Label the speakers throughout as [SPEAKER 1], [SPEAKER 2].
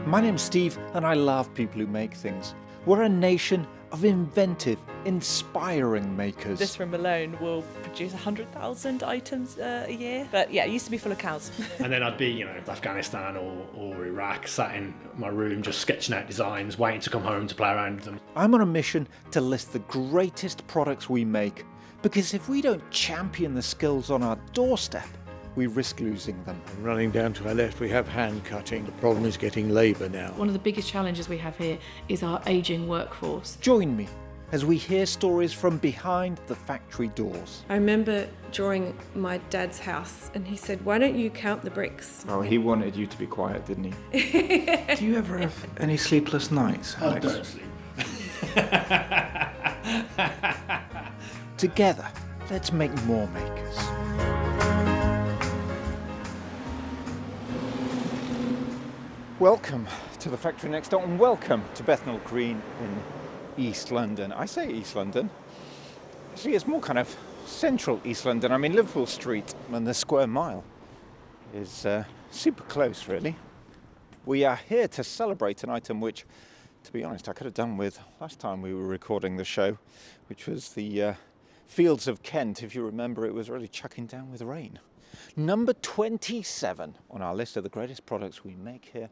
[SPEAKER 1] My name's Steve and I love people who make things. We're a nation of inventive, inspiring makers.
[SPEAKER 2] This room alone will produce 100,000 items a year. But yeah, it used to be full of cows.
[SPEAKER 3] And then I'd be, Afghanistan or Iraq, sat in my room just sketching out designs, waiting to come home to play around with them.
[SPEAKER 1] I'm on a mission to list the greatest products we make, because if we don't champion the skills on our doorstep, we risk losing them.
[SPEAKER 4] Running down to our left, we have hand cutting. The problem is getting labour now.
[SPEAKER 5] One of the biggest challenges we have here is our ageing workforce.
[SPEAKER 1] Join me as we hear stories from behind the factory doors.
[SPEAKER 6] I remember drawing my dad's house and he said, "Why don't you count the bricks?"
[SPEAKER 7] Oh, he wanted you to be quiet, didn't he? Do you ever have any sleepless nights, Alex?
[SPEAKER 3] I don't sleep.
[SPEAKER 1] Together, let's make more makers. Welcome to the factory next door, and welcome to Bethnal Green in East London. I say East London. Actually, it's more kind of central East London. I mean, Liverpool Street and the square mile is super close, really. We are here to celebrate an item which, to be honest, I could have done with last time we were recording the show, which was the Fields of Kent. If you remember, it was really chucking down with rain. Number 27 on our list of the greatest products we make here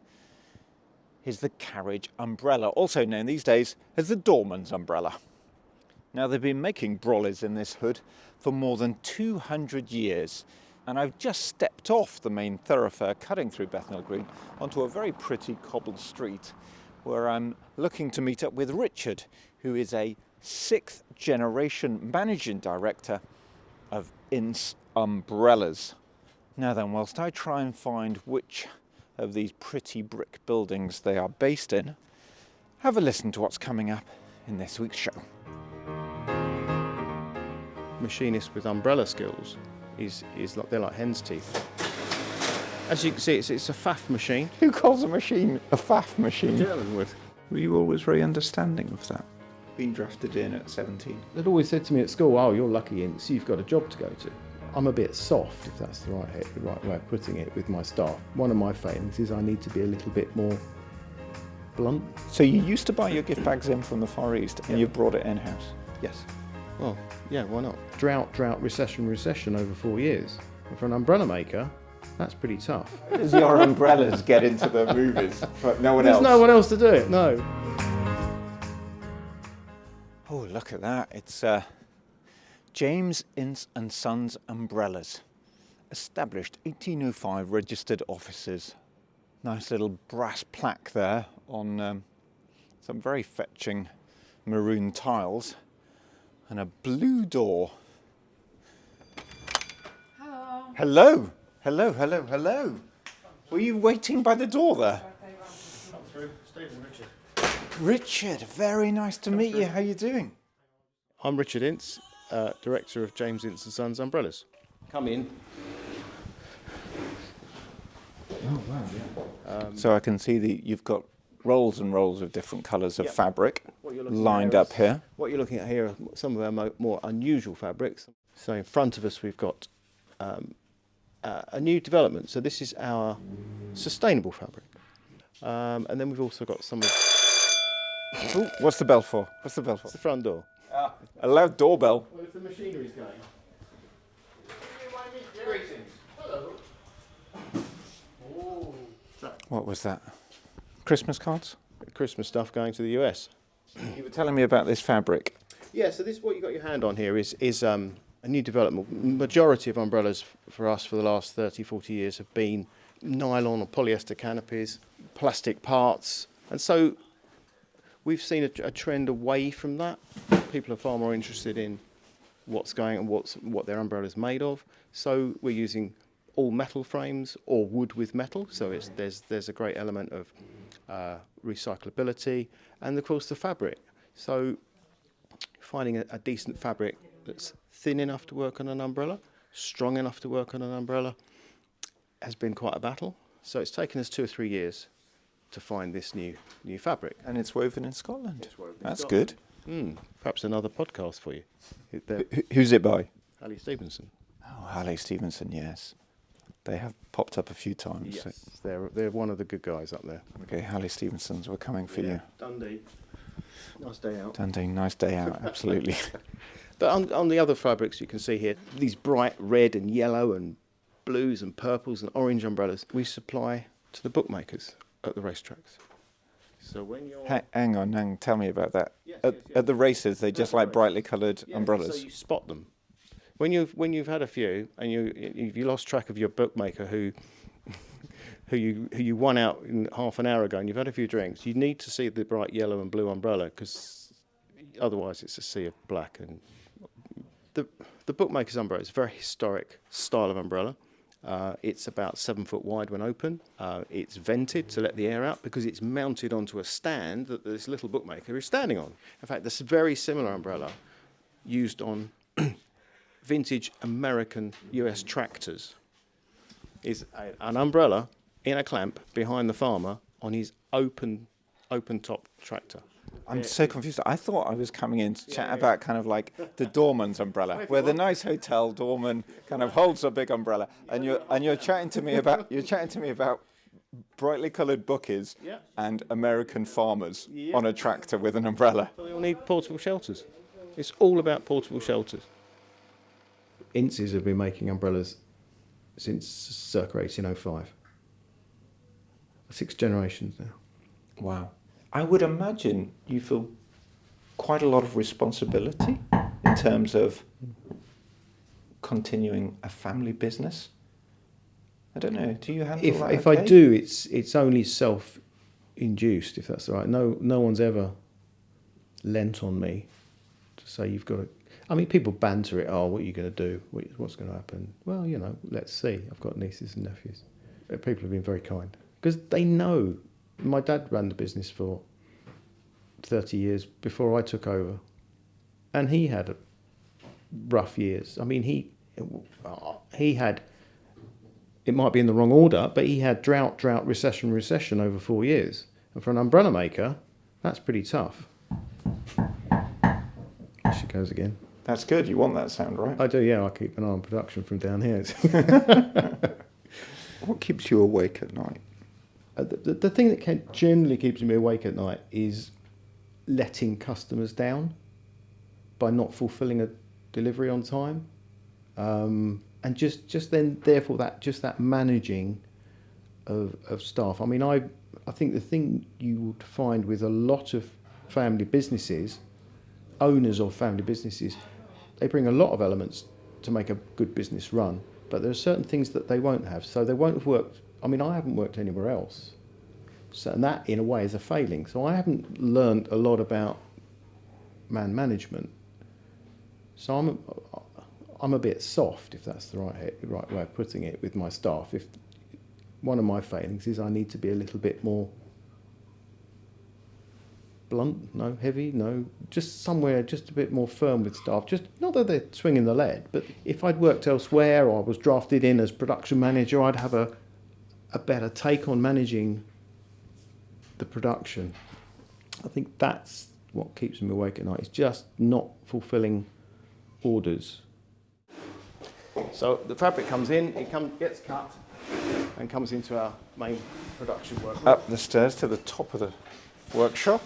[SPEAKER 1] is the carriage umbrella, also known these days as the Doorman's umbrella. Now, they've been making brollies in this hood for more than 200 years, and I've just stepped off the main thoroughfare cutting through Bethnal Green onto a very pretty cobbled street where I'm looking to meet up with Richard, who is a 6th generation managing director of Ince Umbrellas. Now then, whilst I try and find which of these pretty brick buildings they are based in, have a listen to what's coming up in this week's show.
[SPEAKER 8] Machinists with umbrella skills is like they're like hen's teeth. As you can see, it's a faff machine.
[SPEAKER 7] Who calls a machine a faff machine?
[SPEAKER 8] German would.
[SPEAKER 7] Were you always very understanding of that? Being drafted in at 17.
[SPEAKER 9] They'd always said to me at school, "Oh, you're lucky, Ince, you've got a job to go to." I'm a bit soft, if that's the right way of putting it, with my staff. One of my failings is I need to be a little bit more blunt.
[SPEAKER 7] So you used to buy your gift bags in from the Far East and you brought it in-house?
[SPEAKER 9] Yes. Well, yeah, why not? Drought, recession over 4 years. And for an umbrella maker, that's pretty tough.
[SPEAKER 7] Does your umbrellas get into the movies, but no one else?
[SPEAKER 9] There's no one else to do it, no.
[SPEAKER 1] Oh, look at that. It's James Ince and Sons Umbrellas. Established 1805, registered offices. Nice little brass plaque there on some very fetching maroon tiles. And a blue door. Hello. Hello. Were you waiting by the door there?
[SPEAKER 3] Come through, Stephen, Richard.
[SPEAKER 1] Richard, very nice to meet you. How are you doing?
[SPEAKER 8] I'm Richard Ince, director of James Ince and Sons Umbrellas.
[SPEAKER 9] Come in.
[SPEAKER 1] So I can see that you've got rolls and rolls of different colours of
[SPEAKER 8] Yep.
[SPEAKER 1] fabric
[SPEAKER 8] What you're looking
[SPEAKER 1] lined
[SPEAKER 8] at
[SPEAKER 1] up here.
[SPEAKER 8] What you're looking at here are some of our more unusual fabrics. So in front of us we've got a new development. So this is our sustainable fabric. And then we've also got some of...
[SPEAKER 1] Ooh, what's the bell for?
[SPEAKER 8] It's the front door.
[SPEAKER 1] A loud doorbell.
[SPEAKER 8] Well, if the machinery's going...
[SPEAKER 1] What was that? Christmas cards?
[SPEAKER 8] Christmas stuff going to the US.
[SPEAKER 1] You were telling me about this fabric.
[SPEAKER 8] Yeah, so this what you got your hand on here is a new development. Majority of umbrellas for us for the last 30, 40 years have been nylon or polyester canopies, plastic parts, and so we've seen a trend away from that. People are far more interested in what's going and what their umbrella is made of. So we're using all metal frames or wood with metal. So there's a great element of recyclability, and of course the fabric. So finding a decent fabric that's thin enough to work on an umbrella, strong enough to work on an umbrella, has been quite a battle. So it's taken us 2 or 3 years to find this new fabric.
[SPEAKER 1] And it's woven in Scotland. That's
[SPEAKER 8] Scotland.
[SPEAKER 1] good.
[SPEAKER 8] Perhaps another podcast for you.
[SPEAKER 1] Who's it by?
[SPEAKER 8] Ali Stevenson.
[SPEAKER 1] Oh, Harley Stevenson, yes. They have popped up a few times.
[SPEAKER 8] Yes, they're one of the good guys up there.
[SPEAKER 1] Okay, Harley Stevensons, we're coming for you.
[SPEAKER 8] Dundee. Nice day out.
[SPEAKER 1] Dundee, nice day out, absolutely.
[SPEAKER 8] But on the other fabrics you can see here, these bright red and yellow and blues and purples and orange umbrellas, we supply to the bookmakers at the racetracks. So when you're...
[SPEAKER 1] Hang on, tell me about that.
[SPEAKER 8] Yes,
[SPEAKER 1] At the races, they just like brightly coloured umbrellas.
[SPEAKER 8] So you spot them. When you've had a few and you lost track of your bookmaker who you won out in half an hour ago and you've had a few drinks, you need to see the bright yellow and blue umbrella, because otherwise it's a sea of black. And the bookmaker's umbrella is a very historic style of umbrella. It's about 7 foot wide when open. It's vented to let the air out because it's mounted onto a stand that this little bookmaker is standing on. In fact, this very similar umbrella used on vintage American US tractors is an umbrella in a clamp behind the farmer on his open top tractor.
[SPEAKER 1] I'm so confused. I thought I was coming in to chat about kind of like the Doorman's umbrella, where the nice hotel Doorman kind of holds a big umbrella, and you're chatting to me about brightly coloured bookies and American farmers on a tractor with an umbrella.
[SPEAKER 8] We all need portable shelters. It's all about portable shelters.
[SPEAKER 9] Inces have been making umbrellas since circa 1805. 6 generations now.
[SPEAKER 1] Wow. I would imagine you feel quite a lot of responsibility in terms of continuing a family business. I don't know. Do you handle that?
[SPEAKER 9] If I do, it's only self-induced, if that's right. No one's ever lent on me to say you've got to. I mean, people banter it. Oh, what are you going to do? What's going to happen? Well, let's see. I've got nieces and nephews. People have been very kind because they know. My dad ran the business for 30 years before I took over, and he had rough years. I mean, he had, it might be in the wrong order, but he had drought, recession over 4 years. And for an umbrella maker, that's pretty tough. There she goes again.
[SPEAKER 1] That's good. You want that sound, right?
[SPEAKER 9] I do, yeah. I keep an eye on production from down here.
[SPEAKER 1] What keeps you awake at night?
[SPEAKER 9] The thing that generally keeps me awake at night is letting customers down by not fulfilling a delivery on time, and just then therefore that managing of staff. I mean, I think the thing you would find with a lot of family businesses, owners of family businesses, they bring a lot of elements to make a good business run, but there are certain things that they won't have. So they won't have worked. I mean, I haven't worked anywhere else. So, and that, in a way, is a failing. So I haven't learned a lot about man management. So I'm a bit soft, if that's the right way of putting it, with my staff. If one of my failings is I need to be a little bit more blunt, no, heavy, no, just somewhere, just a bit more firm with staff. Just not that they're swinging the lead, but if I'd worked elsewhere or I was drafted in as production manager, I'd have a better take on managing the production. I think that's what keeps me awake at night. It's just not fulfilling orders. So the fabric comes in, gets cut, and comes into our main production workroom.
[SPEAKER 1] Up the stairs to the top of the workshop.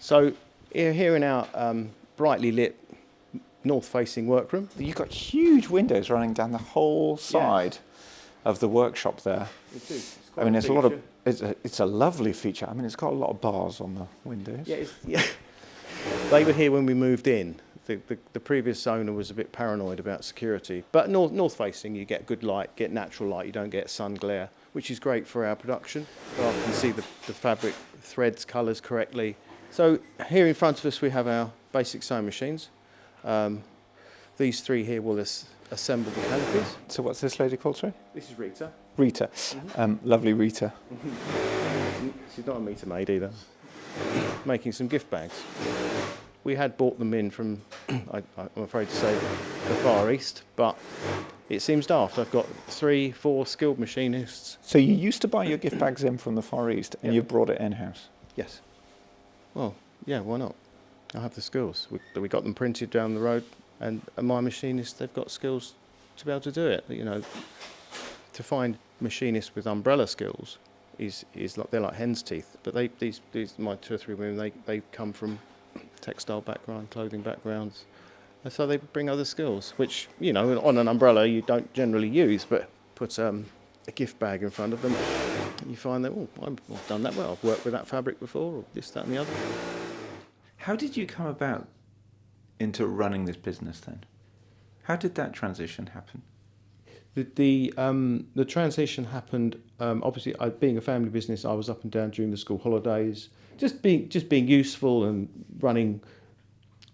[SPEAKER 8] So here in our brightly lit north-facing workroom.
[SPEAKER 1] You've got huge windows running down the whole side of the workshop there.
[SPEAKER 8] It is.
[SPEAKER 1] I mean, it's a lovely feature. I mean, it's got a lot of bars on the windows.
[SPEAKER 8] Yeah. They were here when we moved in. The previous owner was a bit paranoid about security. But north-facing, you get good light, get natural light. You don't get sun glare, which is great for our production. So I can see the fabric threads, colours correctly. So here in front of us, we have our basic sewing machines. These 3 here will assemble the canopies.
[SPEAKER 1] So what's this lady called, sorry?
[SPEAKER 8] This is Rita.
[SPEAKER 1] Rita. Lovely Rita.
[SPEAKER 8] She's not a meter maid either. Making some gift bags. We had bought them in from, I'm afraid to say, the Far East, but it seems daft. I've got 3, 4 skilled machinists.
[SPEAKER 1] So you used to buy your gift bags in from the Far East, and you brought it in-house?
[SPEAKER 8] Yes. Well, yeah, why not? I have the skills. We got them printed down the road, and my machinists, they've got skills to be able to do it. to find machinists with umbrella skills is like they're like hen's teeth. But these my 2 or 3 women, they come from textile background, clothing backgrounds, and so they bring other skills, which, you know, on an umbrella you don't generally use, but put a gift bag in front of them, you find that, oh, I've done that well, I've worked with that fabric before, or this, that and the other.
[SPEAKER 7] How did you come about into running this business then? How did that transition happen?
[SPEAKER 9] The transition happened, obviously, being a family business, I was up and down during the school holidays, just being useful and running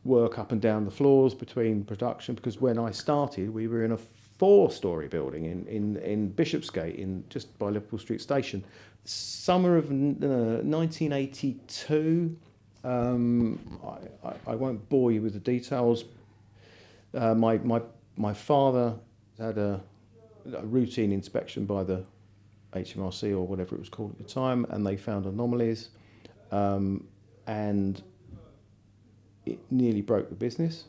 [SPEAKER 9] work up and down the floors between production, because when I started, we were in a 4-storey building in Bishopsgate, just by Liverpool Street Station. Summer of 1982, I won't bore you with the details. My father had a routine inspection by the HMRC or whatever it was called at the time, and they found anomalies, and it nearly broke the business.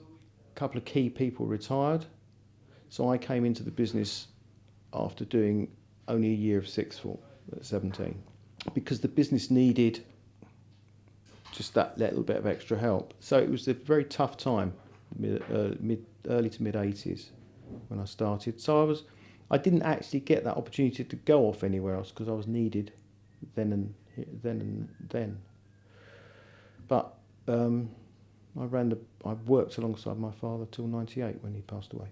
[SPEAKER 9] A couple of key people retired, so I came into the business after doing only a year of sixth form at 17, because the business needed just that little bit of extra help. So it was a very tough time, early to mid 80s when I started. So I didn't actually get that opportunity to go off anywhere else because I was needed then. But I worked alongside my father till 98 when he passed away.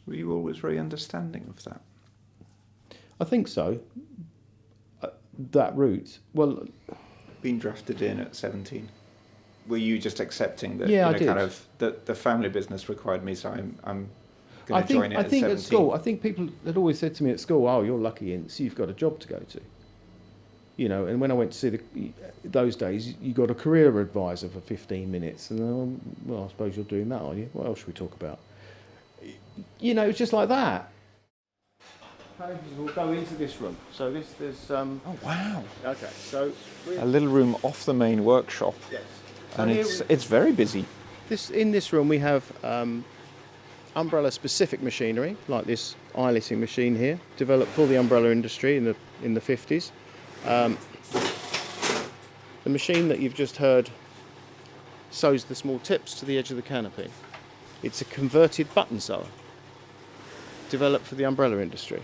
[SPEAKER 7] Were you always very understanding of that?
[SPEAKER 9] I think so. That route, well,
[SPEAKER 7] Being drafted in at 17, were you just accepting that?
[SPEAKER 9] Yeah,
[SPEAKER 7] you know,
[SPEAKER 9] I did.
[SPEAKER 7] Kind of the family business required me, so I'm going
[SPEAKER 9] I
[SPEAKER 7] to join it.
[SPEAKER 9] I think
[SPEAKER 7] at
[SPEAKER 9] at
[SPEAKER 7] 17.
[SPEAKER 9] school, I think people had always said to me at school, "Oh, you're lucky, Ince, you've got a job to go to." You know, and when I went to see those days, you got a career advisor for 15 minutes, and well, I suppose you're doing that, are you? What else should we talk about? You know, it's just like that. We'll go into this room. So there's
[SPEAKER 7] Oh wow!
[SPEAKER 9] okay. So
[SPEAKER 1] A little room off the main workshop,
[SPEAKER 9] yes.
[SPEAKER 1] and it's very busy.
[SPEAKER 8] In this room we have umbrella specific machinery, like this eyeletting machine here, developed for the umbrella industry in the 50s. The machine that you've just heard sews the small tips to the edge of the canopy. It's a converted button sewer, developed for the umbrella industry.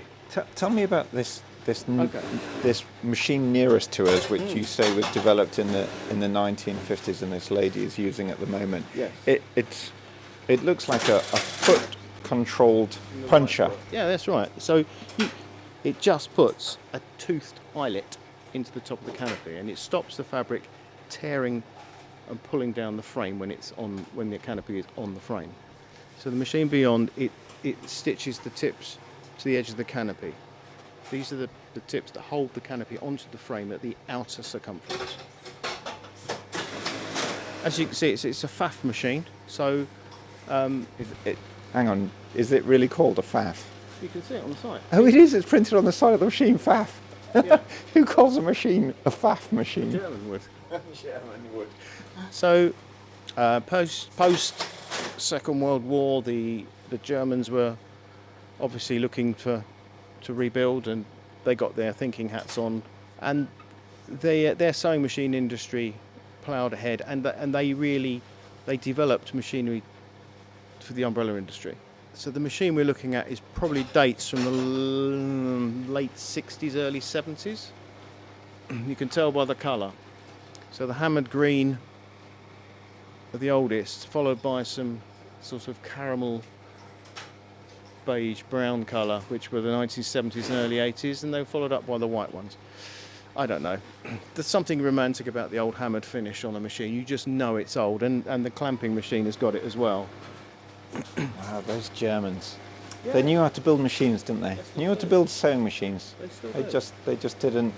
[SPEAKER 1] Tell me about this
[SPEAKER 8] Okay.
[SPEAKER 1] this machine nearest to us, which you say was developed in the 1950s, and this lady is using at the moment.
[SPEAKER 8] Yes.
[SPEAKER 1] It looks like a foot controlled puncher.
[SPEAKER 8] Yeah, that's right. So it just puts a toothed eyelet into the top of the canopy, and it stops the fabric tearing and pulling down the frame when the canopy is on the frame. So the machine beyond it stitches the tips to the edge of the canopy. These are the tips that hold the canopy onto the frame at the outer circumference. As you can see, it's a FAF machine. So
[SPEAKER 1] Hang on, is it really called a FAF?
[SPEAKER 8] you can see it on the side.
[SPEAKER 1] Oh, it is. It's printed on the side of the machine, FAF.
[SPEAKER 8] Yeah.
[SPEAKER 1] Who calls a machine a FAF machine?
[SPEAKER 8] German would. German would. So, post Second World War, the Germans were obviously looking to rebuild, and they got their thinking hats on, and their sewing machine industry ploughed ahead, and they developed machinery for the umbrella industry. So the machine we're looking at is probably dates from the late 60s, early 70s. You can tell by the colour. So the hammered green are the oldest, followed by some sort of caramel beige brown colour, which were the 1970s and early 80s, and they were followed up by the white ones. I don't know. There's something romantic about the old hammered finish on a machine. You just know it's old, and the clamping machine has got it as well.
[SPEAKER 1] Wow, those Germans. Yeah. They knew how to build machines, didn't they? Knew how to build sewing machines. They just didn't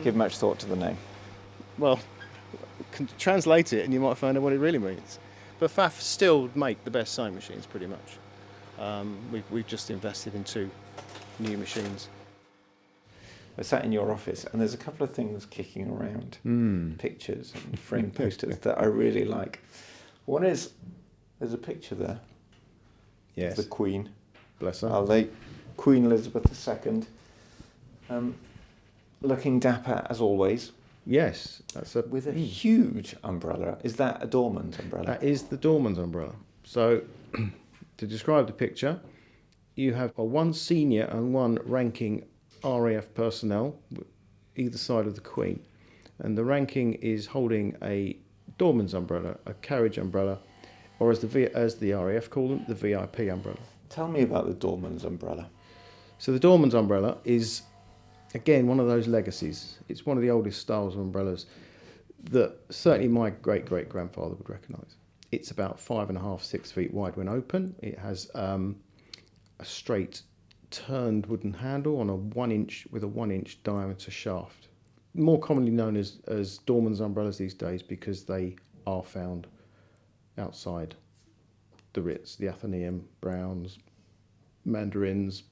[SPEAKER 1] give much thought to the name.
[SPEAKER 8] Well, translate it and you might find out what it really means. But FAF still make the best sewing machines, pretty much. We've just invested in 2 new machines.
[SPEAKER 1] I sat in your office, and there's a couple of things kicking around, pictures and frame posters that I really like. One is, there's a picture there.
[SPEAKER 9] Yes.
[SPEAKER 1] Of the Queen.
[SPEAKER 9] Bless her.
[SPEAKER 1] Are they Queen Elizabeth II. Looking dapper as always,
[SPEAKER 9] Yes, that's
[SPEAKER 1] with a huge umbrella. Is that a Doorman's umbrella?
[SPEAKER 9] that is the Doorman's umbrella. So, to describe the picture, you have one senior and one ranking RAF personnel, either side of the Queen, and the ranking is holding a Doorman's umbrella, a carriage umbrella, or as the RAF call them, the VIP umbrella.
[SPEAKER 1] Tell me about the Doorman's umbrella.
[SPEAKER 9] So the Doorman's umbrella is, again, one of those legacies. It's one of the oldest styles of umbrellas that certainly my great-great-grandfather would recognise. It's about 5.5, 6 feet wide when open. It has a straight turned wooden handle on a 1 inch with a 1 inch diameter shaft. More commonly known as Doorman's umbrellas these days because they are found outside the Ritz, the Athenaeum, Browns, Mandarins,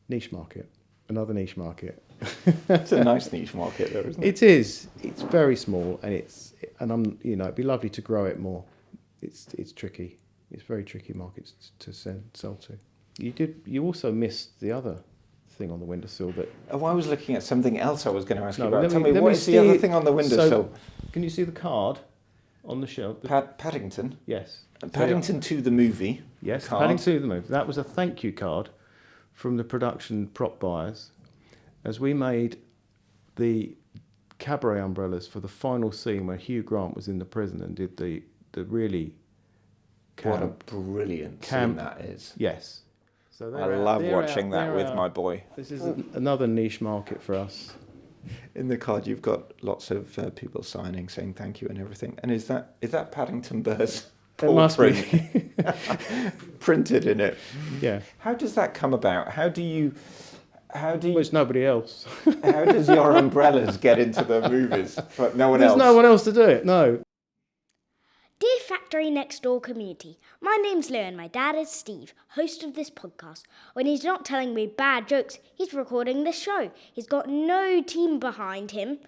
[SPEAKER 9] niche market, another niche market.
[SPEAKER 1] It's a nice niche market though, isn't it?
[SPEAKER 9] It is. It's very small, and it'd be lovely to grow it more. It's tricky. It's very tricky markets to sell to. You also missed the other thing on the windowsill that.
[SPEAKER 1] Oh, I was looking at something else I was going to ask you about.
[SPEAKER 9] Let
[SPEAKER 1] Tell me, what is the other thing on the windowsill?
[SPEAKER 9] So, can you see the card on the shelf?
[SPEAKER 1] Paddington?
[SPEAKER 9] Yes.
[SPEAKER 1] Paddington 2 the movie.
[SPEAKER 9] Yes,
[SPEAKER 1] card.
[SPEAKER 9] Paddington 2 the movie. That was a thank you card from the production prop buyers as we made the cabaret umbrellas for the final scene where Hugh Grant was in the prison and did the really
[SPEAKER 1] What a brilliant scene that is.
[SPEAKER 9] Yes. So
[SPEAKER 1] I love watching that with my boy.
[SPEAKER 9] This is another niche market for us.
[SPEAKER 1] In the card, you've got lots of people signing, saying thank you and everything. And is that Paddington Bear's portrait printed in it?
[SPEAKER 9] Yeah.
[SPEAKER 1] How does that come about? How do you?
[SPEAKER 9] Well, it's nobody else.
[SPEAKER 1] How does your umbrellas get into the movies, but no one else?
[SPEAKER 9] There's no one else to do it. No.
[SPEAKER 10] Dear Factory Next Door community, my name's Lou and my dad is Steve, host of this podcast. When he's not telling me bad jokes, he's recording this show. He's got no team behind him,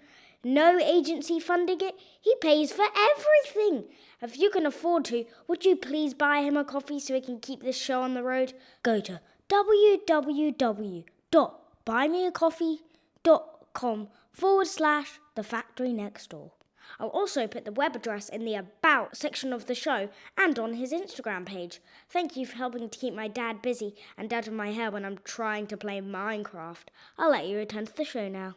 [SPEAKER 10] no agency funding it. He pays for everything. If you can afford to, would you please buy him a coffee so he can keep this show on the road? Go to www.buymeacoffee.com/The Factory Next Door. I'll also put the web address in the About section of the show and on his Instagram page. Thank you for helping to keep my dad busy and out of my hair when I'm trying to play Minecraft. I'll let you return to the show now.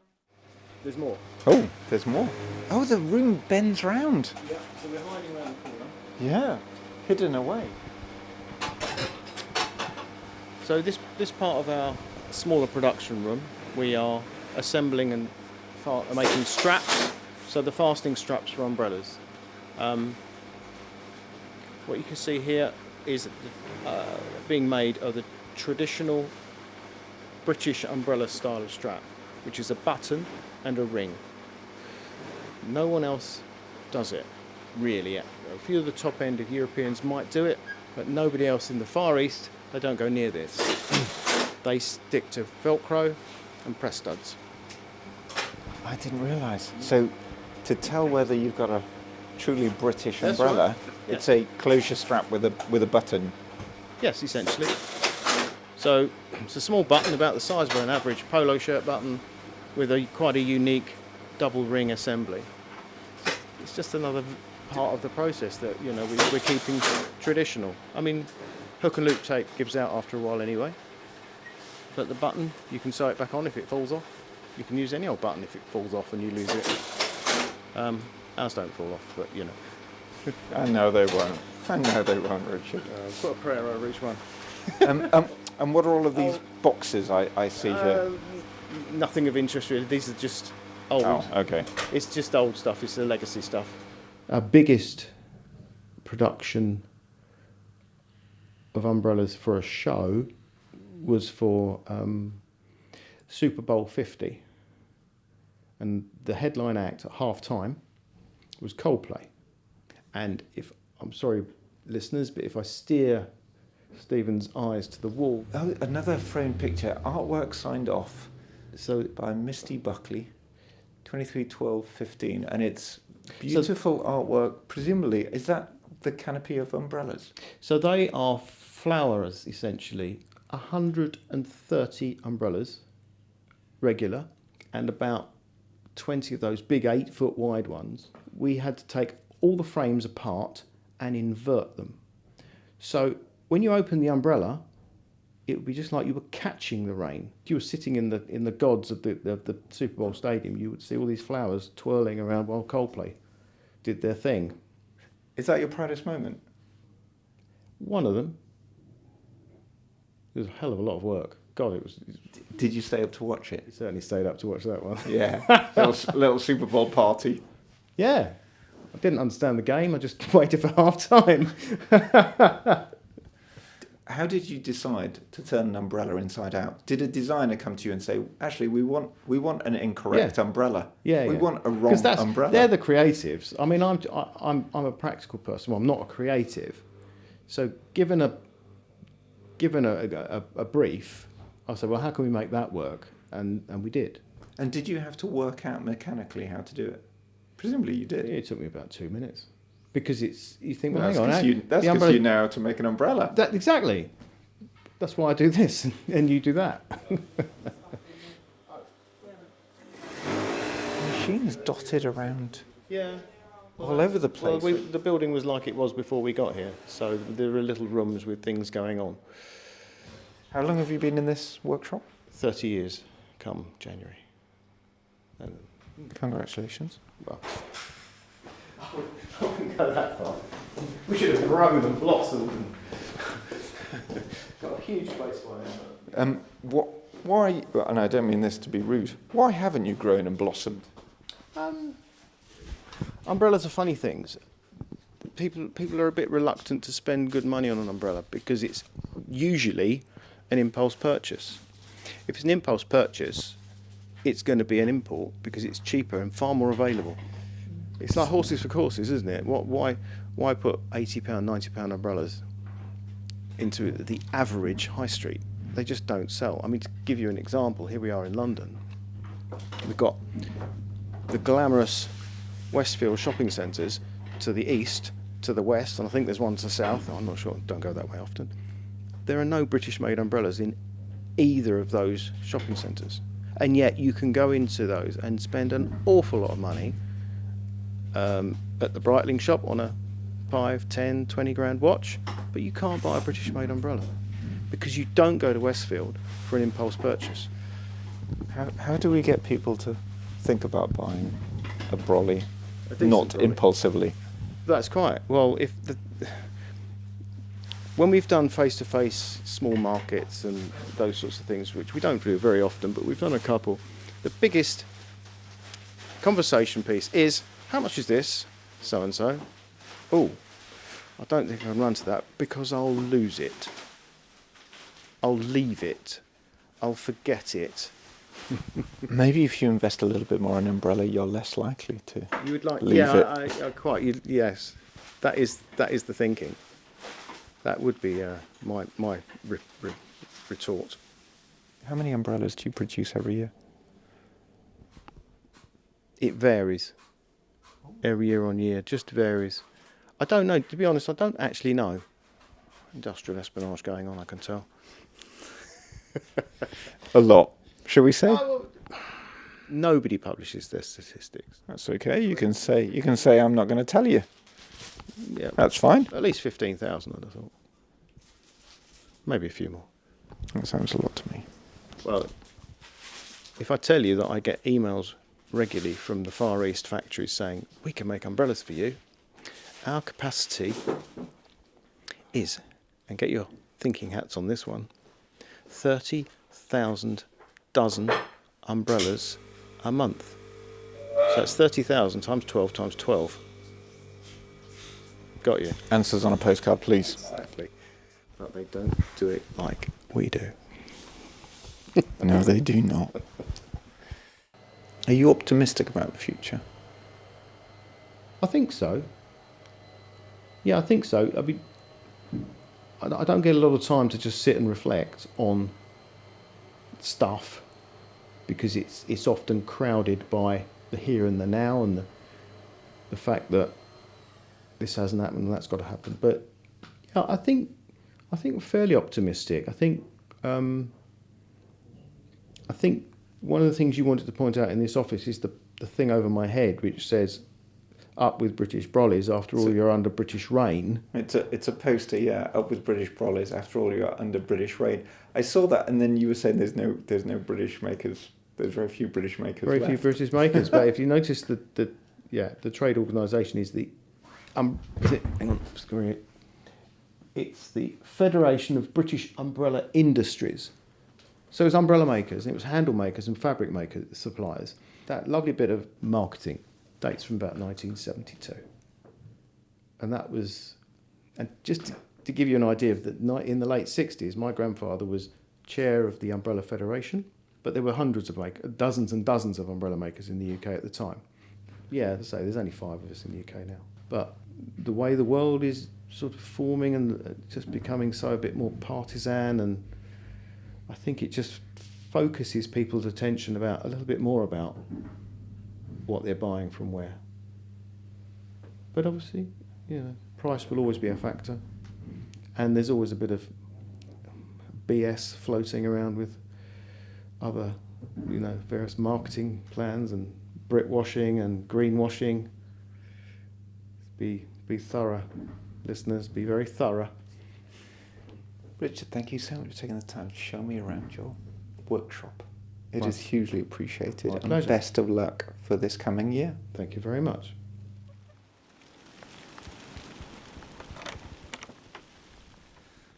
[SPEAKER 9] There's more.
[SPEAKER 1] Oh, there's more. Oh, the room bends round.
[SPEAKER 9] Yeah, so we're hiding around the corner.
[SPEAKER 1] Yeah, hidden away.
[SPEAKER 9] So this part of our smaller production room, we are assembling and making straps. So the fastening straps for umbrellas. What you can see here is being made of the traditional British umbrella style of strap, which is a button and a ring. No one else does it, really. A few of the top-ended Europeans might do it, but nobody else in the Far East, they don't go near this. They stick to Velcro and press studs.
[SPEAKER 1] I didn't realise. So, to tell whether you've got a truly British
[SPEAKER 9] That's
[SPEAKER 1] umbrella,
[SPEAKER 9] right. Yeah.
[SPEAKER 1] it's a closure strap with a button.
[SPEAKER 9] Yes, essentially. So it's a small button about the size of an average polo shirt button with quite a unique double ring assembly. It's just another part of the process that we're keeping traditional. I mean, hook and loop tape gives out after a while anyway. But the button, you can sew it back on if it falls off. You can use any old button if it falls off and you lose it. Ours don't fall off, but
[SPEAKER 1] I know they won't. Richard.
[SPEAKER 9] Put a prayer over each one.
[SPEAKER 1] And what are all of these boxes I see here?
[SPEAKER 9] Nothing of interest really. These are just old.
[SPEAKER 1] Oh, okay.
[SPEAKER 9] It's just old stuff. It's the legacy stuff. Our biggest production of umbrellas for a show was for Super Bowl 50. And the headline act at half-time was Coldplay. And I'm sorry, listeners, but if I steer Stephen's eyes to the wall...
[SPEAKER 1] Oh, another framed picture. Artwork signed off
[SPEAKER 9] So
[SPEAKER 1] by Misty Buckley, 23/12/15. And it's beautiful artwork. Presumably, is that the canopy of umbrellas?
[SPEAKER 9] So they are flowers, essentially, 130 umbrellas, regular, and about 20 of those big 8-foot wide ones. We had to take all the frames apart and invert them. So when you open the umbrella, it would be just like you were catching the rain. If you were sitting in the gods of the Super Bowl stadium, you would see all these flowers twirling around while Coldplay did their thing.
[SPEAKER 7] Is that your proudest moment?
[SPEAKER 9] One of them. It was a hell of a lot of work. God, it was.
[SPEAKER 7] Did you stay up to watch
[SPEAKER 9] I
[SPEAKER 7] it?
[SPEAKER 9] certainly stayed up to watch that one.
[SPEAKER 7] Yeah. little Super Bowl party.
[SPEAKER 9] Yeah. I didn't understand the game. I just waited for half time.
[SPEAKER 7] How did you decide to turn an umbrella inside out? Did a designer come to you and say, actually, we want an incorrect umbrella.
[SPEAKER 9] Yeah,
[SPEAKER 7] we want a wrong
[SPEAKER 9] 'Cause
[SPEAKER 7] umbrella.
[SPEAKER 9] They're the creatives. I mean, I'm a practical person. Well, I'm not a creative. So given a brief, I said, well, how can we make that work? And we did.
[SPEAKER 7] And did you have to work out mechanically how to do it? Presumably you did.
[SPEAKER 9] It took me about 2 minutes. Because you think, well,
[SPEAKER 7] That's
[SPEAKER 9] hang on.
[SPEAKER 7] because you know how to make an umbrella.
[SPEAKER 9] Exactly. That's why I do this and you do that.
[SPEAKER 7] Machines dotted around
[SPEAKER 8] Yeah.
[SPEAKER 7] all over the place.
[SPEAKER 8] Well, the building was like it was before we got here, so there were little rooms with things going on.
[SPEAKER 7] How long have you been in this workshop?
[SPEAKER 8] 30 years come January. And,
[SPEAKER 7] Congratulations.
[SPEAKER 8] well, I wouldn't go that far. We should have grown and blossomed and got a huge place by now.
[SPEAKER 7] Why, and I don't mean this to be rude, why haven't you grown and blossomed?
[SPEAKER 8] Umbrellas are funny things. People are a bit reluctant to spend good money on an umbrella because it's usually an impulse purchase. If it's an impulse purchase, it's going to be an import because it's cheaper and far more available. It's like horses for courses, isn't it? Why put £80, £90 umbrellas into the average high street? They just don't sell. I mean, to give you an example, here we are in London. We've got the glamorous Westfield shopping centres to the east, to the west, and I think there's one to the south. I'm not sure, don't go that way often. There are no British-made umbrellas in either of those shopping centres. And yet you can go into those and spend an awful lot of money at the Breitling shop on a 5, 10, 20 grand watch, but you can't buy a British-made umbrella because you don't go to Westfield for an impulse purchase.
[SPEAKER 7] How do we get people to think about buying a brolly,
[SPEAKER 8] decent
[SPEAKER 7] not
[SPEAKER 8] brolly.
[SPEAKER 7] impulsively?
[SPEAKER 8] That's quite. Well, when we've done face-to-face small markets and those sorts of things, which we don't do very often, but we've done a couple, the biggest conversation piece is, how much is this, so-and-so? Oh, I don't think I can run to that because I'll lose it. I'll leave it. I'll forget it.
[SPEAKER 7] Maybe if you invest a little bit more in an umbrella, you're less likely to
[SPEAKER 8] You would like,
[SPEAKER 7] leave
[SPEAKER 8] yeah,
[SPEAKER 7] it.
[SPEAKER 8] I quite. Yes, that is the thinking. That would be my retort.
[SPEAKER 7] How many umbrellas do you produce every year?
[SPEAKER 8] It varies. Every year on year, just varies. I don't know. To be honest, I don't actually know. Industrial espionage going on, I can tell.
[SPEAKER 7] A lot, shall we say?
[SPEAKER 8] Nobody publishes their statistics.
[SPEAKER 7] That's okay. You can say I'm not going to tell you.
[SPEAKER 8] Yeah,
[SPEAKER 7] That's fine.
[SPEAKER 8] at least 15,000, I'd have thought. Maybe a few more.
[SPEAKER 7] That sounds a lot to me.
[SPEAKER 8] Well, if I tell you that I get emails regularly from the Far East factories saying, we can make umbrellas for you, our capacity is, and get your thinking hats on this one, 30,000 dozen umbrellas a month. So that's 30,000 times 12 times 12. Got you.
[SPEAKER 7] Answers on a postcard, please.
[SPEAKER 8] Exactly. But they don't do it like we do.
[SPEAKER 7] No, they do not. Are you optimistic about the future?
[SPEAKER 9] I think so. Yeah, I think so. I mean, I don't get a lot of time to just sit and reflect on stuff because it's often crowded by the here and the now and the fact that this hasn't happened and that's got to happen. But yeah, I think we're fairly optimistic. I think I think one of the things you wanted to point out in this office is the thing over my head which says, "Up with British brollies, after all you're under British reign."
[SPEAKER 7] It's a poster, yeah. Up with British brollies, after all you're under British reign. I saw that, and then you were saying there's no British makers. There's very few British makers.
[SPEAKER 9] Very
[SPEAKER 7] left.
[SPEAKER 9] few British makers, but if you notice the trade organisation is the hang on, screwing it. It's the Federation of British Umbrella Industries. So it was umbrella makers, and it was handle makers and fabric makers, suppliers. That lovely bit of marketing dates from about 1972. And that was, and just to give you an idea of in the late 60s, my grandfather was chair of the Umbrella Federation, but there were dozens and dozens of umbrella makers in the UK at the time. Yeah, as I say, there's only 5 of us in the UK now. But the way the world is sort of forming and just becoming so a bit more partisan, and I think it just focuses people's attention a little bit more about what they're buying from where. But obviously, price will always be a factor, and there's always a bit of BS floating around with other, various marketing plans and brick washing and greenwashing. Be thorough, listeners. Be very thorough.
[SPEAKER 7] Richard, thank you so much for taking the time to show me around your workshop. It is hugely appreciated.
[SPEAKER 9] My
[SPEAKER 7] and
[SPEAKER 9] pleasure.
[SPEAKER 7] Best of luck for this coming year.
[SPEAKER 9] Thank you very much.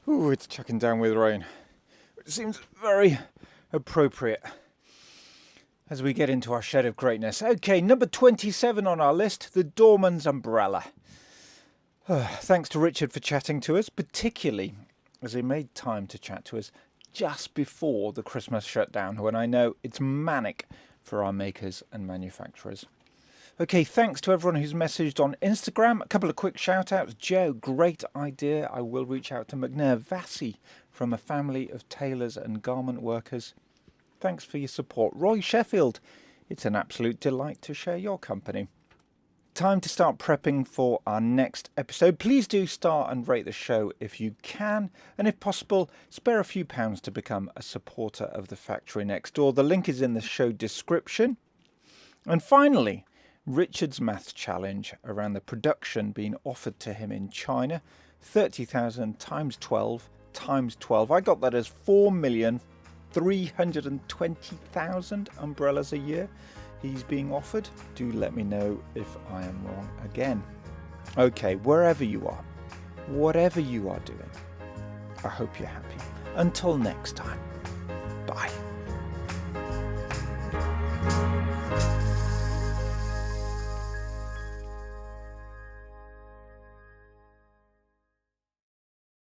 [SPEAKER 1] Ooh, it's chucking down with rain. It seems very appropriate as we get into our shed of greatness. Okay, number 27 on our list, the Doorman's umbrella. Thanks to Richard for chatting to us, particularly as he made time to chat to us just before the Christmas shutdown, when I know it's manic for our makers and manufacturers. Okay, thanks to everyone who's messaged on Instagram. A couple of quick shout-outs. Joe, great idea. I will reach out to McNair Vassy from a family of tailors and garment workers. Thanks for your support. Roy Sheffield, it's an absolute delight to share your company. Time to start prepping for our next episode. Please do start and rate the show if you can, and if possible, spare a few pounds to become a supporter of the factory next door. The link is in the show description. And finally, Richard's maths challenge around the production being offered to him in China. 30,000 times 12 times 12. I got that as 4,320,000 umbrellas a year he's being offered. Do let me know if I am wrong again. Okay, wherever you are, whatever you are doing, I hope you're happy. Until next time, bye.